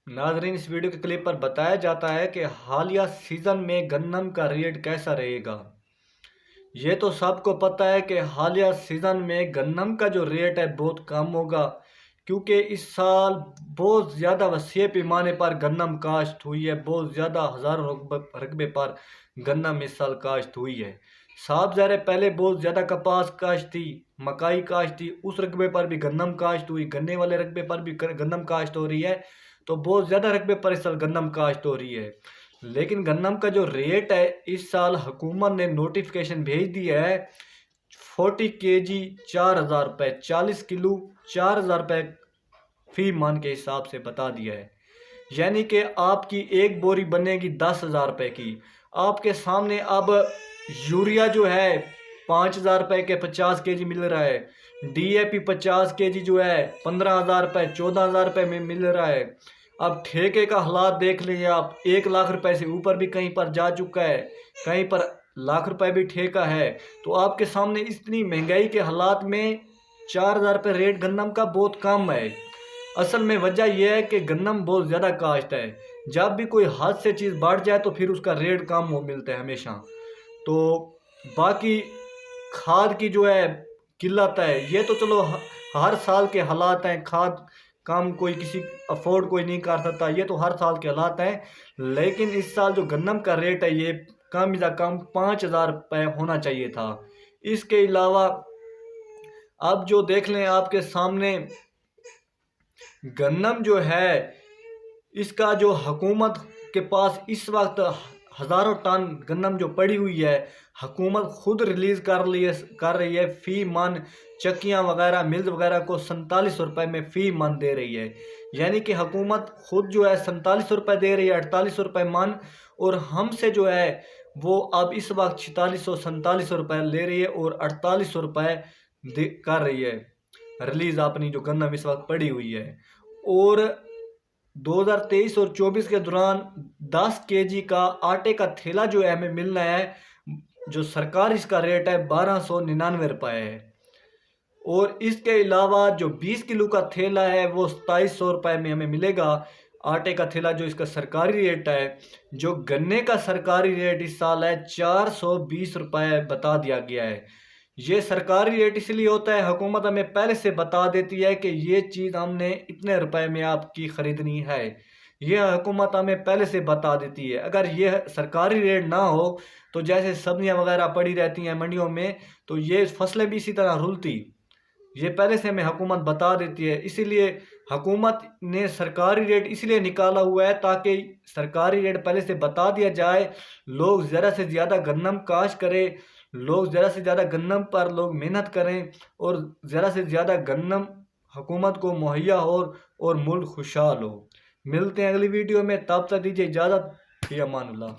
नाजरीन, इस वीडियो के क्लिप पर बताया जाता है कि हालिया सीज़न में गन्नम का रेट कैसा रहेगा। ये तो सबको पता है कि हालिया सीज़न में गन्नम का जो रेट है बहुत कम होगा, क्योंकि इस साल बहुत ज़्यादा वसीए पैमाने पर गन्नम काश्त हुई है। बहुत ज़्यादा हज़ारों रकबे पर गन्नम इस साल काश्त हुई है। साफ ज़ाहिर है, पहले बहुत ज़्यादा कपास काश्त थी, मकाई काश्त थी, उस रकबे पर भी गन्नम काश्त हुई, गन्ने वाले रकबे पर भी गन्नम काश्त हो रही है। तो बहुत ज़्यादा रकबे पर इस साल गन्नम काश्त हो रही है। लेकिन गन्नम का जो रेट है, इस साल हुकूमत ने नोटिफिकेशन भेज दिया है। 40 kg 4,000 रुपये, 40 किलो 4,000 रुपये फी मान के हिसाब से बता दिया है। यानी कि आपकी एक बोरी बनेगी 10,000 रुपये की। आपके सामने अब यूरिया जो है 5,000 रुपये के 50 kg मिल रहा है। DAP 50 kg जो है 15,000 रुपये 14,000 रुपये में मिल रहा है। अब ठेके का हालात देख लीजिए आप, 1 लाख रुपए से ऊपर भी कहीं पर जा चुका है, कहीं पर लाख रुपए भी ठेका है। तो आपके सामने इतनी महंगाई के हालात में 4,000 रुपये रेट गन्नम का बहुत कम है। असल में वजह यह है कि गन्नम बहुत ज़्यादा काश्त है। जब भी कोई हाथ से चीज़ बढ़ जाए तो फिर उसका रेट कम हो मिलता है हमेशा। तो बाकी खाद की जो है किल्लत है, ये तो चलो हर साल के हालात हैं। खाद कम कोई किसी अफोर्ड कोई नहीं कर सकता, ये तो हर साल के हालात हैं। लेकिन इस साल जो गन्नम का रेट है ये कम या कम 5,000 रुपये होना चाहिए था। इसके अलावा अब जो देख लें आपके सामने, गन्नम जो है इसका जो हुकूमत के पास इस वक्त हज़ारों टन गन्नम जो पड़ी हुई है, हुकूमत खुद रिलीज़ कर रही है। फ़ी मन चक्कियाँ वगैरह मिल्स वगैरह को 47 रुपये में फ़ी मन दे रही है। यानी कि हुकूमत खुद जो है 47 रुपये दे रही है, 48 रुपये मन, और हमसे जो है वो अब इस वक्त 4647 रुपये ले रही है और 48 रुपये कर रही है रिलीज़ अपनी जो गन्नम इस वक्त पड़ी हुई है। और 2023 और 24 के दौरान 10 kg का आटे का थैला जो है हमें मिलना है, जो सरकार इसका रेट है 1299 रुपये है। और इसके अलावा जो 20 किलो का थैला है वो 2700 रुपये में हमें मिलेगा। आटे का थैला जो इसका सरकारी रेट है। जो गन्ने का सरकारी रेट इस साल है 420 रुपये बता दिया गया है। ये सरकारी रेट इसलिए होता है, हुकूमत हमें पहले से बता देती है कि ये चीज़ हमने इतने रुपए में आपकी ख़रीदनी है। ये हुकूमत हमें पहले से बता देती है। अगर ये सरकारी रेट ना हो तो जैसे सब्जियां वगैरह पड़ी रहती हैं मंडियों में, तो ये फसलें भी इसी तरह रुलती। ये पहले से हमें हुकूमत बता देती है। इसीलिए हुकूमत ने सरकारी रेट इसलिए निकाला हुआ है ताकि सरकारी रेट पहले से बता दिया जाए, लोग ज़्यादा से ज़्यादा गन्नम काश्त करें, लोग ज़्यादा से ज़्यादा गन्नम पर लोग मेहनत करें और ज़्यादा से ज़्यादा गन्नम हुकूमत को मुहैया हो और मुल्क खुशहाल हो। मिलते हैं अगली वीडियो में, तब तक दीजिए इजाज़त। फी अमानुल्लाह।